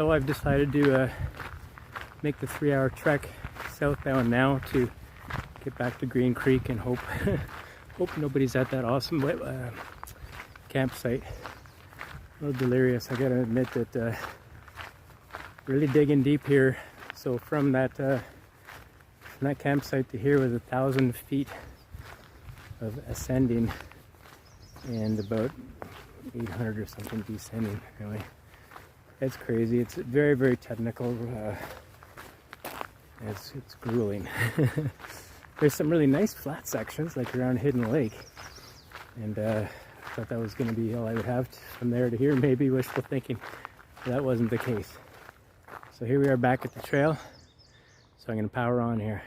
So I've decided to make the 3-hour trek southbound now to get back to Green Creek and hope nobody's at that awesome campsite. A little delirious, I gotta admit that. Really digging deep here. So from that campsite to here was 1,000 feet of ascending and about 800 or something descending. Really, it's crazy. It's very, very technical. It's grueling. There's some really nice flat sections like around Hidden Lake, and I thought that was going to be all I would have from there to here. Maybe wishful thinking. That wasn't the case. So here we are back at the trail. So I'm going to power on here.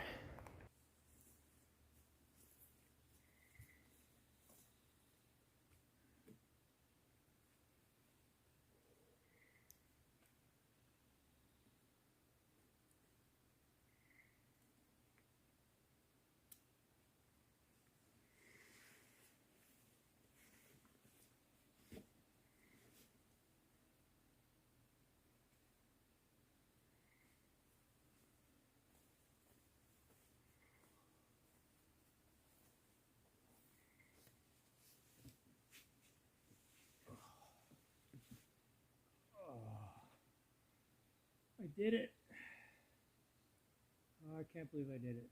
I did it. Oh, I can't believe I did it.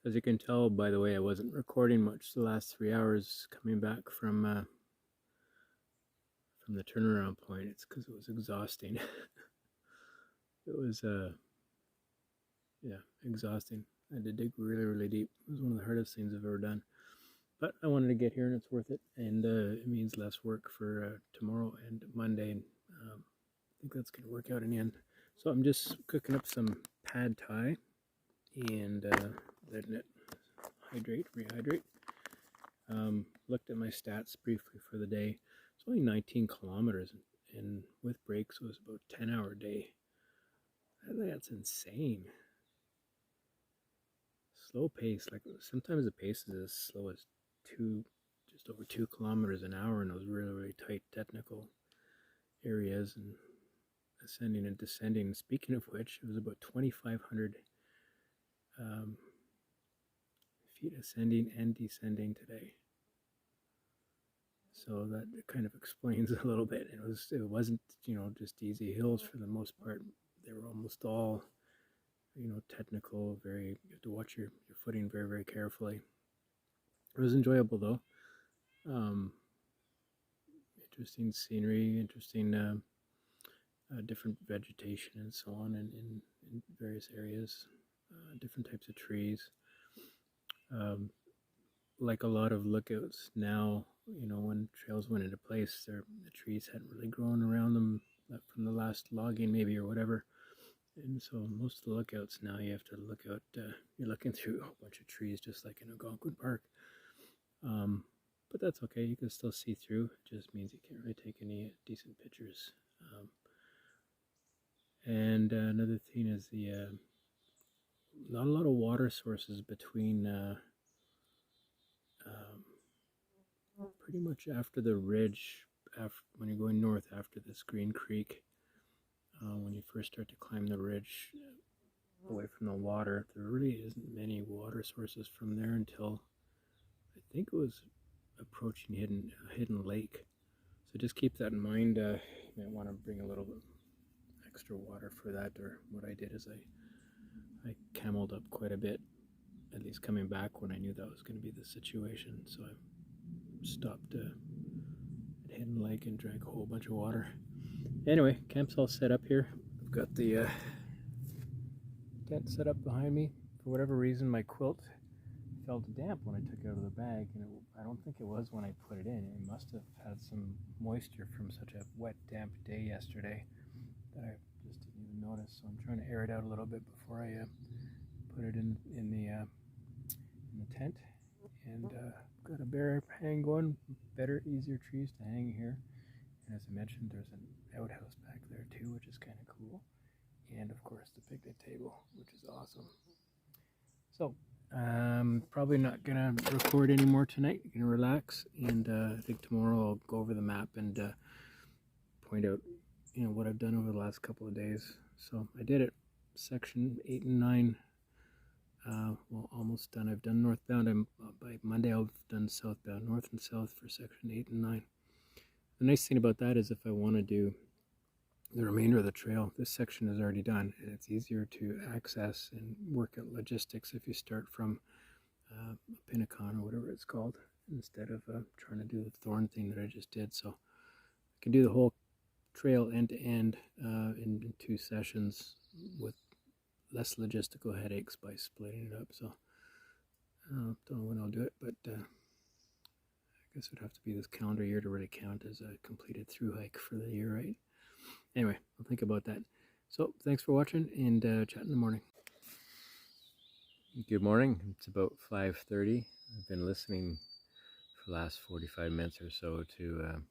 As you can tell, by the way, I wasn't recording much the last 3 hours coming back from the turnaround point. It's because it was exhausting. It was yeah, exhausting. I had to dig really, really deep. It was one of the hardest things I've ever done. But I wanted to get here and it's worth it. And it means less work for tomorrow and Monday. And I think that's going to work out in the end. So I'm just cooking up some pad thai and letting it rehydrate. Looked at my stats briefly for the day. It's only 19 kilometers and with breaks it was about a 10-hour day. I think that's insane. Slow pace, like sometimes the pace is as slow as just over 2 kilometers an hour in those really, really tight technical areas and ascending and descending. Speaking of which, it was about 2,500 feet ascending and descending today. So that kind of explains a little bit. It wasn't, just easy hills for the most part. They were almost all, technical, you have to watch your footing very, very carefully. It was enjoyable though. Interesting scenery, interesting different vegetation and so on in various areas, different types of trees. Like a lot of lookouts now, when trails went into place, the trees hadn't really grown around them from the last logging maybe or whatever. And so most of the lookouts now you have to look out, you're looking through a whole bunch of trees just like in Algonquin Park. But that's okay, you can still see through. It just means you can't really take any decent pictures. And another thing is not a lot of water sources between pretty much after the ridge, when you're going north after this Green Creek. When you first start to climb the ridge away from the water, there really isn't many water sources from there until I think it was approaching Hidden Lake. So just keep that in mind. You might want to bring a little bit extra water for that. Or what I did is I cameled up quite a bit, at least coming back when I knew that was going to be the situation. So I stopped at Hidden Lake and drank a whole bunch of water. Anyway, camp's all set up here. I've got the tent set up behind me. For whatever reason, my quilt felt damp when I took it out of the bag, and I don't think it was when I put it in. It must have had some moisture from such a wet, damp day yesterday that I just didn't even notice. So I'm trying to air it out a little bit before I put it in the tent. And got a bear hang going. Better, easier trees to hang here. And as I mentioned, there's an outhouse back there too, which is kind of cool. and of course the picnic table, which is awesome. So probably not gonna record anymore tonight. Gonna relax, and I think tomorrow I'll go over the map and point out, you know, what I've done over the last couple of days. So I did it, section 8 and 9. Well, almost done. I've done northbound. By Monday I've done southbound, north and south for section 8 and 9. The nice thing about that is if I want to do the remainder of the trail, this section is already done, and it's easier to access and work out logistics if you start from Opimika or whatever it's called, instead of trying to do the Thorne thing that I just did. So I can do the whole trail end to end in 2 sessions with less logistical headaches by splitting it up. So don't know when I'll do it, but I guess it would have to be this calendar year to really count as a completed through hike for the year, right? Anyway, I'll think about that. So thanks for watching, and chat in the morning. Good morning. It's about 5:30. I've been listening for the last 45 minutes or so to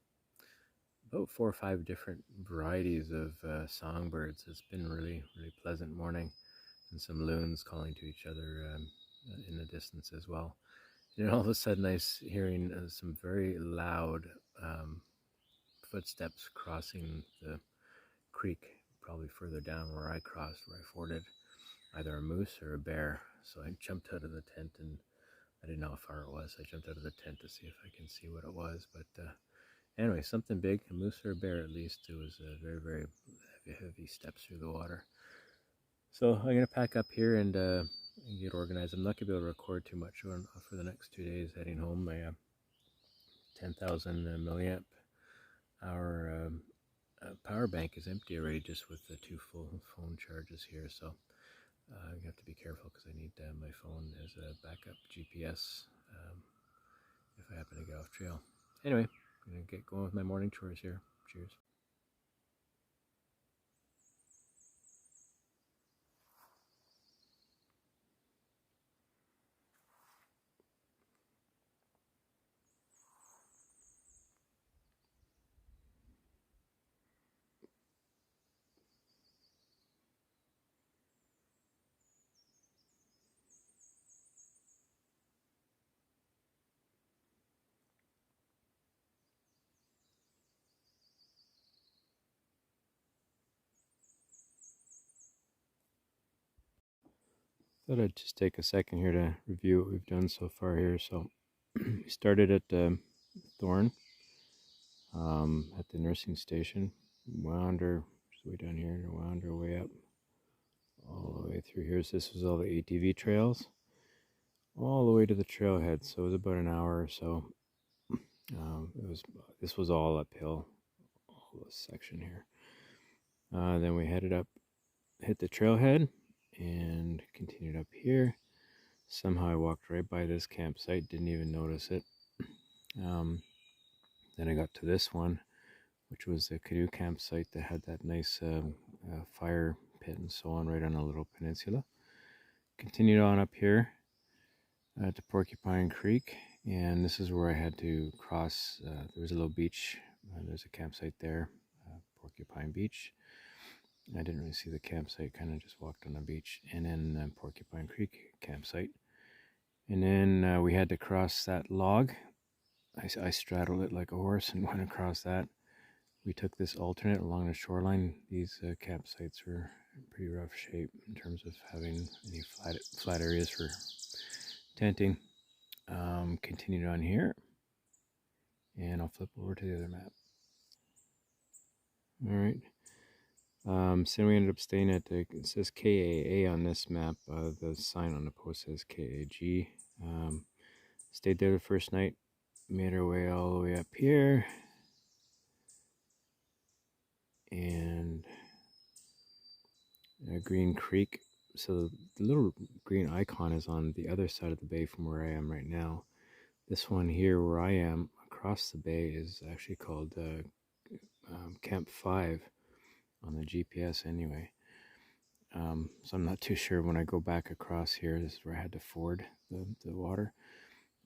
about 4 or 5 different varieties of songbirds. It's been really pleasant morning, and some loons calling to each other in the distance as well. And all of a sudden I was hearing some very loud footsteps crossing the creek, probably further down where I crossed, where I forded, either a moose or a bear. So I jumped out of the tent, and I didn't know how far it was. I jumped out of the tent to see if I can see what it was, but anyway, something big, a moose or a bear at least. It was very heavy steps through the water. So I'm going to pack up here and get organized. I'm not going to be able to record too much for the next 2 days heading home. My 10,000 milliamp hour power bank is empty already, just with the 2 full phone charges here. So I have to be careful because I need my phone as a backup GPS if I happen to get off trail. Anyway, I'm going to get going with my morning chores here. Cheers. Thought I'd just take a second here to review what we've done so far here. So we started at Thorne at the nursing station, wound our way down here and wound our way up all the way through here. So this was all the ATV trails, all the way to the trailhead. So it was about an hour or so. This was all uphill, all this section here. Then we headed up, hit the trailhead, and continued up here. Somehow I walked right by this campsite, didn't even notice it. Then I got to this one, which was a canoe campsite that had that nice fire pit and so on right on a little peninsula. Continued on up here to Porcupine Creek, and this is where I had to cross. There was a little beach, there's a campsite there, Porcupine Beach. I didn't really see the campsite, kind of just walked on the beach, and then Porcupine Creek campsite. And then we had to cross that log. I straddled it like a horse and went across that. We took this alternate along the shoreline. These campsites were in pretty rough shape in terms of having any flat areas for tenting. Continued on here, and I'll flip over to the other map. All right. So we ended up staying at, it says KAA on this map, the sign on the post says KAG. Stayed there the first night, made our way all the way up here, and Green Creek. So the little green icon is on the other side of the bay from where I am right now. This one here where I am across the bay is actually called Camp 5 on the GPS anyway. So I'm not too sure when I go back across here. This is where I had to ford the water.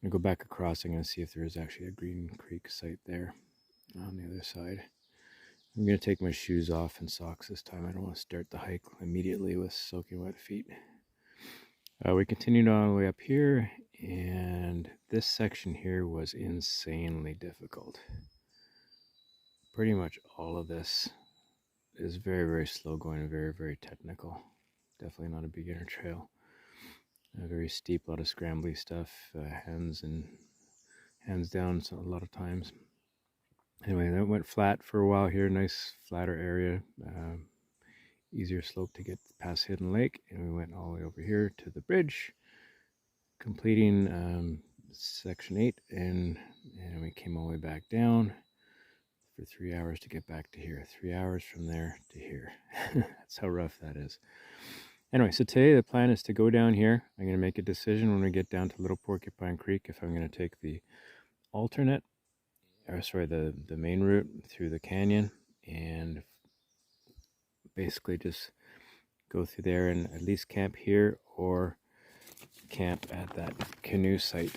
I'm going to go back across. I'm going to see if there is actually a Green Creek site there on the other side. I'm going to take my shoes off and socks this time. I don't want to start the hike immediately with soaking wet feet. We continued on the way up here, and this section here was insanely difficult. Pretty much all of this is very, very slow going and very, very technical. Definitely not a beginner trail. Very steep, a lot of scrambly stuff, hands down a lot of times. Anyway, that went flat for a while here, nice flatter area, easier slope to get past Hidden Lake, and we went all the way over here to the bridge, completing section 8, and we came all the way back down for 3 hours to get back to here. 3 hours from there to here. That's how rough that is. Anyway, so today the plan is to go down here. I'm going to make a decision when we get down to Little Porcupine Creek if I'm going to take the alternate, or sorry, the main route through the canyon, and basically just go through there and at least camp here or camp at that canoe site.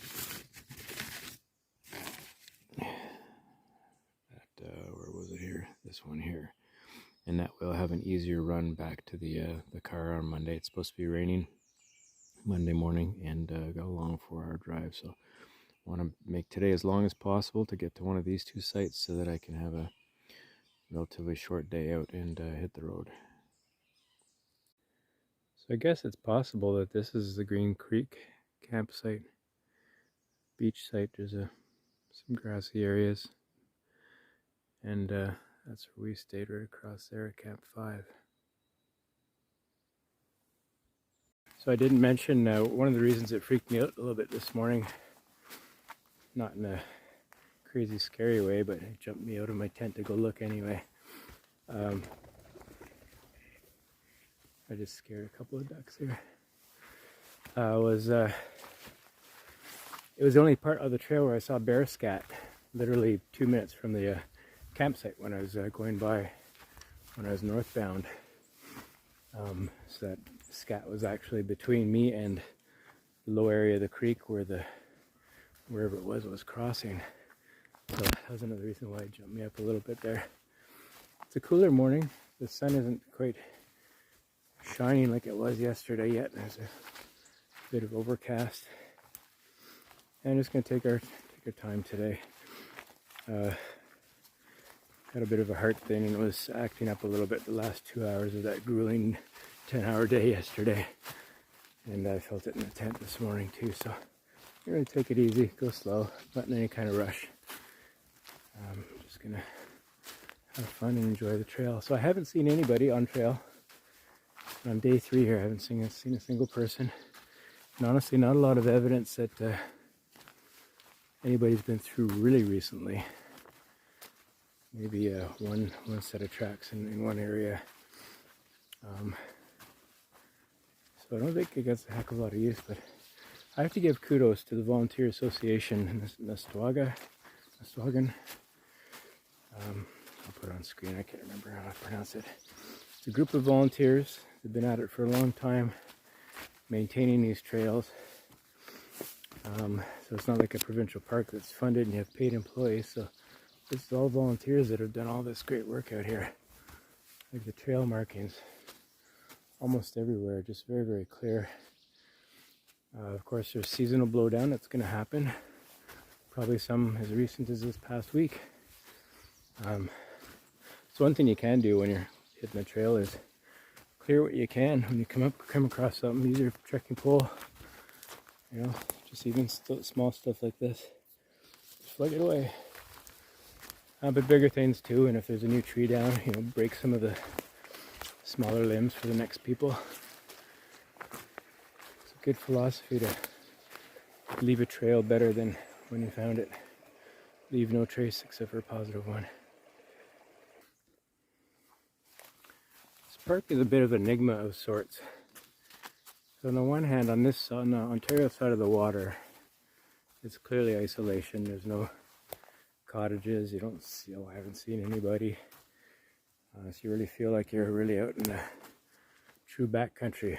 Where was it here? This one here. And that will have an easier run back to the car on Monday. It's supposed to be raining Monday morning, and got a long 4-hour drive, so I want to make today as long as possible to get to one of these two sites so that I can have a relatively short day out and hit the road. So I guess it's possible that this is the Green Creek campsite, beach site. There's some grassy areas, and that's where we stayed, right across there at Camp 5. So I didn't mention one of the reasons it freaked me out a little bit this morning, not in a crazy scary way, but it jumped me out of my tent to go look anyway. I just scared a couple of ducks here. It was the only part of the trail where I saw bear scat, literally 2 minutes from the campsite when I was going by, when I was northbound. So that scat was actually between me and the low area of the creek where wherever it was crossing. So that was another reason why it jumped me up a little bit there. It's a cooler morning. The sun isn't quite shining like it was yesterday yet. There's a bit of overcast. And I'm just going to take our time today. Had a bit of a heart thing and was acting up a little bit the last 2 hours of that grueling 10-hour day yesterday. And I felt it in the tent this morning too. So I'm going to take it easy, go slow, not in any kind of rush. Just going to have fun and enjoy the trail. So I haven't seen anybody on trail. On day 3 here, I haven't seen a single person. And honestly, not a lot of evidence that anybody's been through really recently. Maybe one set of tracks in one area. So I don't think it gets a heck of a lot of use, but I have to give kudos to the Volunteer Association in Nestwagan. I'll put it on screen, I can't remember how to pronounce it. It's a group of volunteers. They've been at it for a long time, maintaining these trails. So it's not like a provincial park that's funded and you have paid employees. So it's all volunteers that have done all this great work out here. Like the trail markings, almost everywhere, just very, very clear. Of course, there's seasonal blowdown that's going to happen. Probably some as recent as this past week. So one thing you can do when you're hitting the trail is clear what you can. When you come across something, use your trekking pole. You know, just even small stuff like this. Just flag it away. But bigger things too, and if there's a new tree down, you know, break some of the smaller limbs for the next people. It's a good philosophy to leave a trail better than when you found it. Leave no trace except for a positive one. This park is a bit of an enigma of sorts. So on the one hand, on the Ontario side of the water, it's clearly isolation. There's no cottages. You don't see, I haven't seen anybody. So you really feel like you're really out in the true backcountry.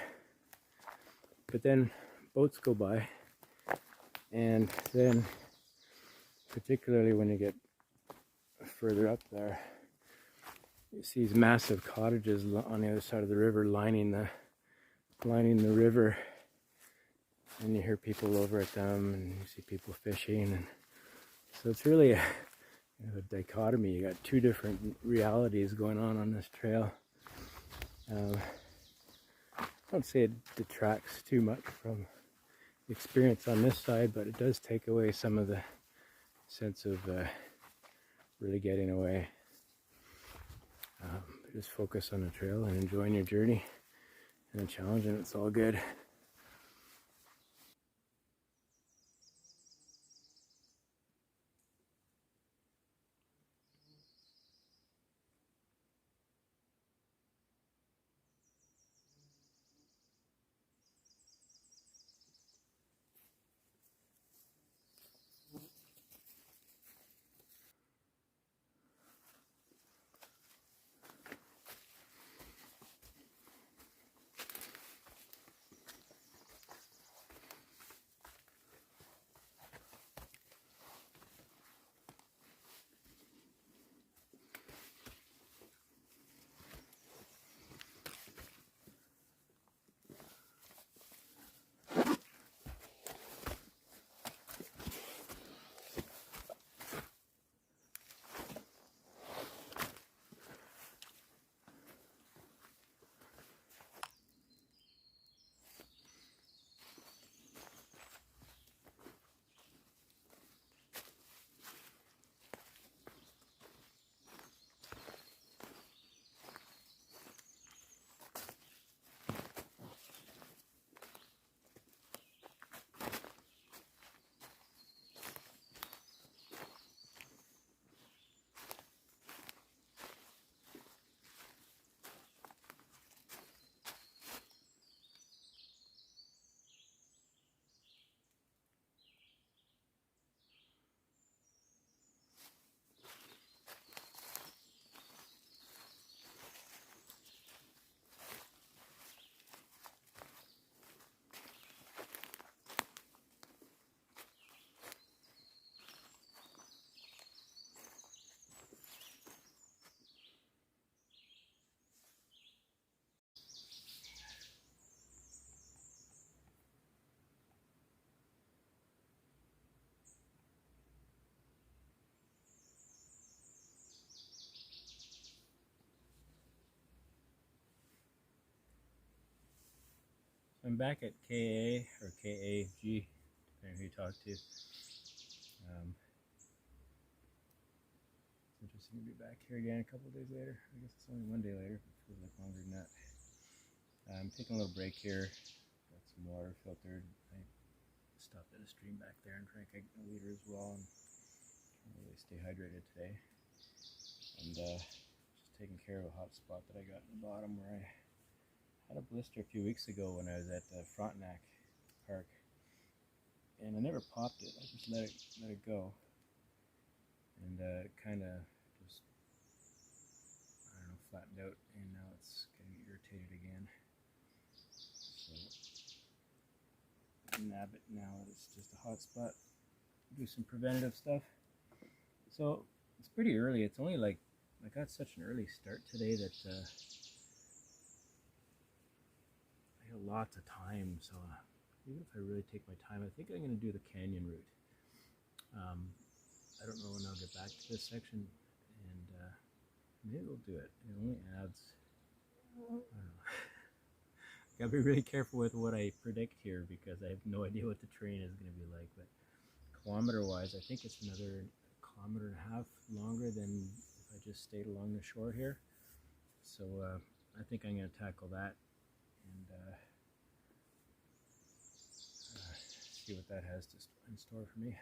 But then boats go by, and then particularly when you get further up there, You see these massive cottages on the other side of the river lining the river, and you hear people over at them, and you see people fishing, and so it's really a dichotomy. You got two different realities going on this trail. I don't say it detracts too much from the experience on this side, but it does take away some of the sense of really getting away. Just focus on the trail and enjoying your journey and the challenge, and it's all good. I'm back at KA or KAG, depending on who you talk to. It's interesting to be back here again a couple of days later. I guess it's only one day later, but it feels like longer than that. I'm taking a little break here. Got some water filtered. I stopped at a stream back there and drank a liter as well, and trying to really stay hydrated today. And just taking care of a hot spot that I got in the bottom where I had a blister a few weeks ago when I was at Frontenac Park, and I never popped it. I just let it go, and it kind of just, I don't know, flattened out, and now it's getting irritated again. So nab it now that it's just a hot spot. Do some preventative stuff. So it's pretty early. It's only like I got such an early start today that. Lots of time, so even if I really take my time, I think I'm going to do the canyon route. I don't know when I'll get back to this section, and maybe we'll do it. It only adds, I don't know. Gotta be really careful with what I predict here because I have no idea what the terrain is going to be like, but kilometer wise I think it's another 1.5 kilometers longer than if I just stayed along the shore here, so I think I'm going to tackle that and see what that has in store for me.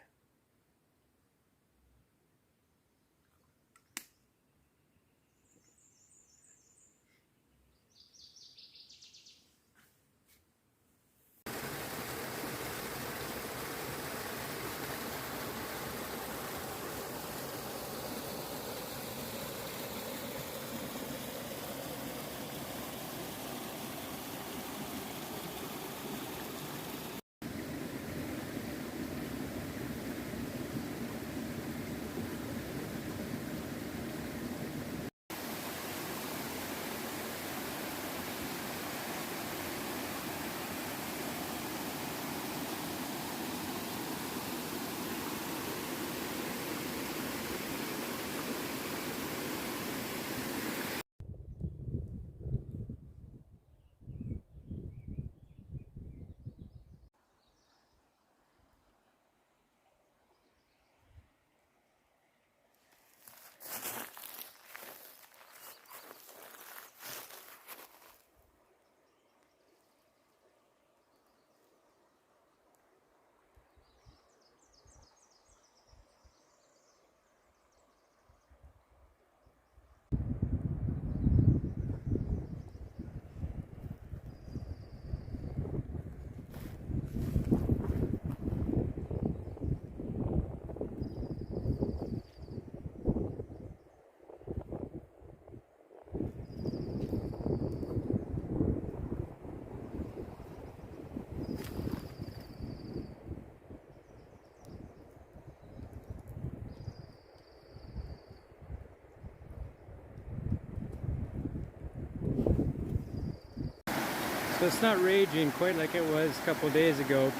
So it's not raging quite like it was a couple days ago,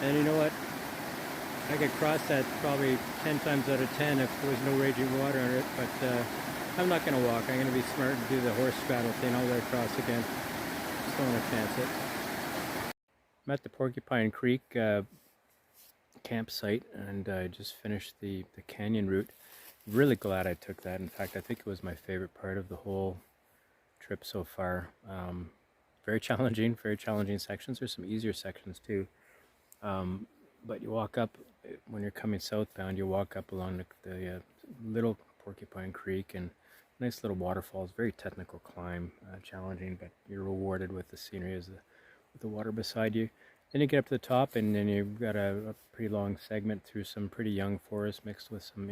and you know what? I could cross that probably 10 times out of 10 if there was no raging water on it, but I'm not going to walk. I'm going to be smart and do the horse straddle thing all the way across again. Just don't want to chance it. I'm at the Porcupine Creek campsite, and I just finished the canyon route. Really glad I took that. In fact, I think it was my favorite part of the whole trip so far. Very challenging sections. There's some easier sections too. But you walk up, when you're coming southbound, you walk up along the little Porcupine Creek, and nice little waterfalls. Very technical climb, challenging, but you're rewarded with the scenery with the water beside you. Then you get up to the top, and then you've got a pretty long segment through some pretty young forest mixed with some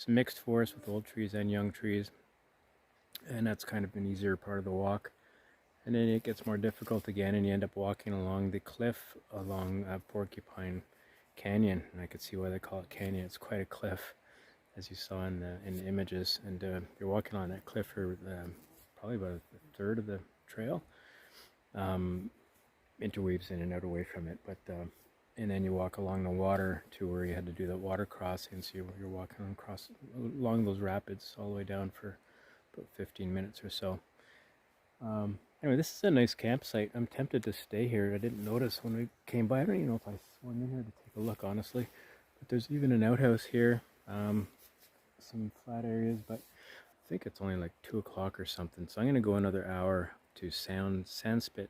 mixed forest with old trees and young trees, and that's kind of an easier part of the walk. And then it gets more difficult again, and you end up walking along the cliff along Porcupine Canyon. And I could see why they call it canyon. It's quite a cliff, as you saw in the images. And you're walking on that cliff for probably about a third of the trail. Interweaves in and out away from it. But and then you walk along the water to where you had to do the water crossing. So you're walking along those rapids all the way down for about 15 minutes or so. Anyway, this is a nice campsite. I'm tempted to stay here. I didn't notice when we came by. I don't even know if I swung in here to take a look, honestly. But there's even an outhouse here. Some flat areas, but I think it's only like 2 o'clock or something. So I'm going to go another hour to Sandspit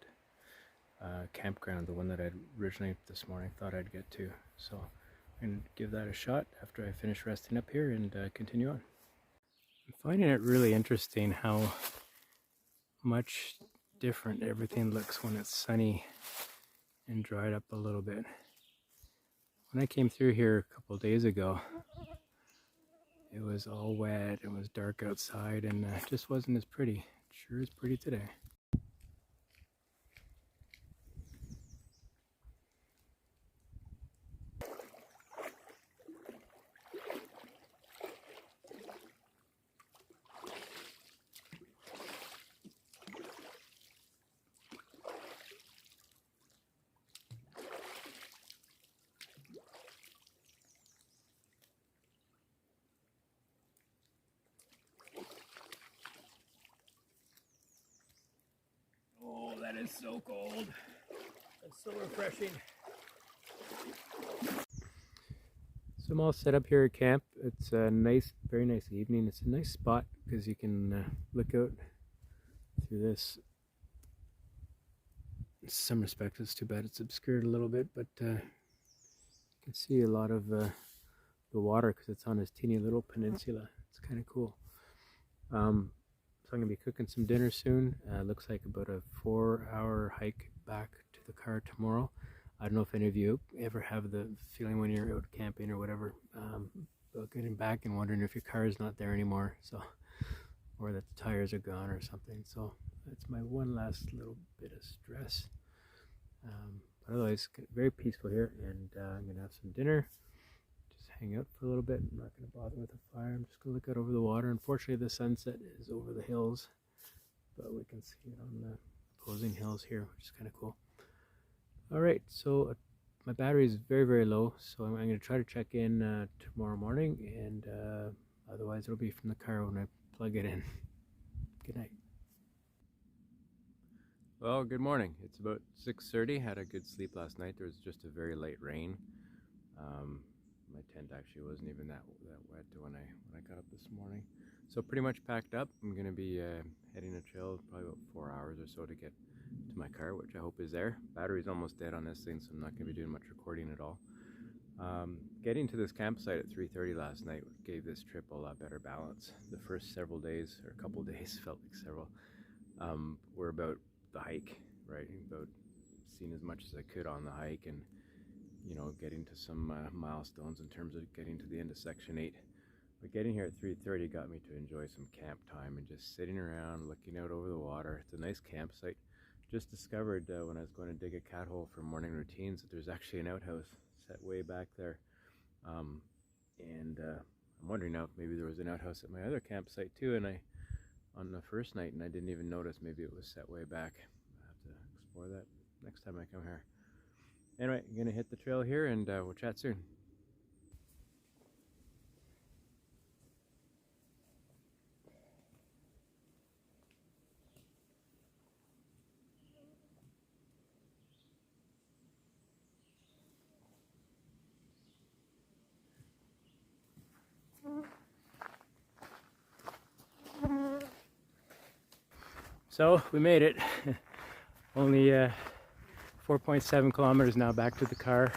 campground, the one that I originally this morning thought I'd get to. So I'm going to give that a shot after I finish resting up here and continue on. I'm finding it really interesting how much different everything looks when it's sunny and dried up a little bit. When I came through here a couple of days ago, it was all wet, it was dark outside, and it just wasn't as pretty. It sure is pretty today. That is so cold. That's so refreshing. So I'm all set up here at camp. It's a nice, very nice evening. It's a nice spot because you can look out through this. In some respects, it's too bad it's obscured a little bit, but you can see a lot of the water because it's on this teeny little peninsula. It's kind of cool. So I'm going to be cooking some dinner soon. Looks like about a 4-hour hike back to the car tomorrow. I don't know if any of you ever have the feeling when you're out camping or whatever about getting back and wondering if your car is not there anymore, so, or that the tires are gone or something. So that's my one last little bit of stress. But otherwise, very peaceful here, and I'm going to have some dinner. Hang out for a little bit. I'm not going to bother with a fire. I'm just going to look out over the water. Unfortunately, the sunset is over the hills, but we can see it on the opposing hills here, which is kind of cool. All right, so my battery is very, very low, so I'm going to try to check in tomorrow morning, and otherwise it'll be from the car when I plug it in. Good night. Well, good morning. It's about 6:30. Had a good sleep last night. There was just a very light rain. My tent actually wasn't even that wet when I got up this morning. So pretty much packed up. I'm going to be heading a trail probably about 4 hours or so to get to my car, which I hope is there. Battery's almost dead on this thing, so I'm not going to be doing much recording at all. Getting to this campsite at 3:30 last night gave this trip a lot better balance. The first several days, or a couple days, felt like several, were about the hike, right? About seeing as much as I could on the hike, and you know, getting to some milestones in terms of getting to the end of section 8. But getting here at 3:30 got me to enjoy some camp time and just sitting around looking out over the water. It's a nice campsite. Just discovered when I was going to dig a cat hole for morning routines that there's actually an outhouse set way back there. I'm wondering now if maybe there was an outhouse at my other campsite too, and on the first night, and I didn't even notice. Maybe it was set way back. I have before that next time I come here. Anyway, I'm gonna hit the trail here and we'll chat soon. So we made it. Only 4.7 kilometers now back to the car.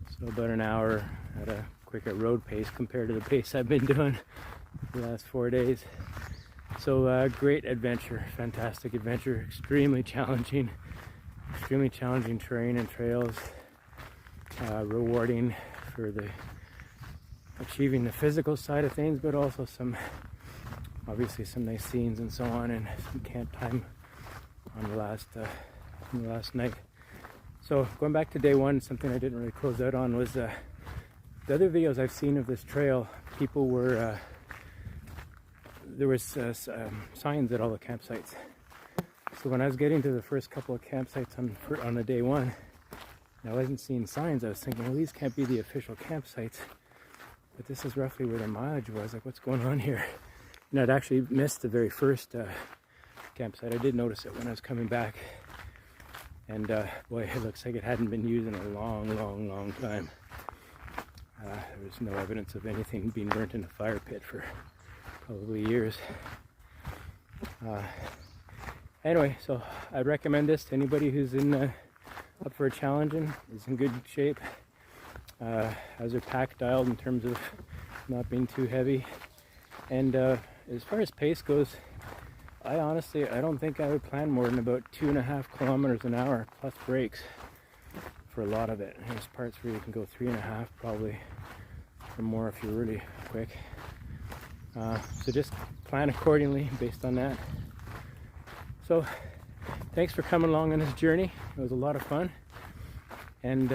So about an hour at a quicker road pace compared to the pace I've been doing the last 4 days. So great adventure, fantastic adventure, extremely challenging terrain and trails. Rewarding for the achieving the physical side of things, but also obviously some nice scenes and so on, and some camp time on the last night. So going back to day one, something I didn't really close out on was the other videos I've seen of this trail. People were there was signs at all the campsites. So when I was getting to the first couple of campsites on the day one, and I wasn't seeing signs. I was thinking, well, these can't be the official campsites, but this is roughly where the mileage was. Like, what's going on here? And I'd actually missed the very first campsite. I did notice it when I was coming back. And boy, it looks like it hadn't been used in a long time. There was no evidence of anything being burnt in a fire pit for probably years. Anyway, so I'd recommend this to anybody who's up for a challenge and is in good shape. Has their pack dialed in terms of not being too heavy. And as far as pace goes, I don't think I would plan more than about 2.5 kilometers an hour plus breaks for a lot of it. There's parts where you can go 3.5 probably, or more if you're really quick. So just plan accordingly based on that. So thanks for coming along on this journey. It was a lot of fun. And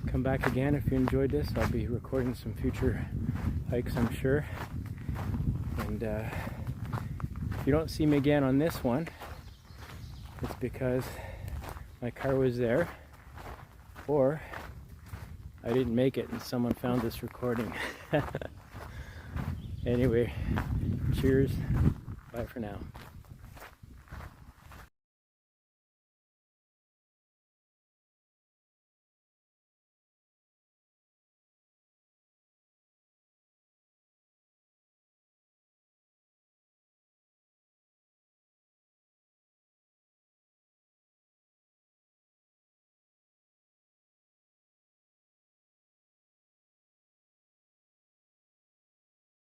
come back again if you enjoyed this. I'll be recording some future hikes, I'm sure. And if you don't see me again on this one, it's because my car was there, or I didn't make it and someone found this recording. Anyway, cheers. Bye for now.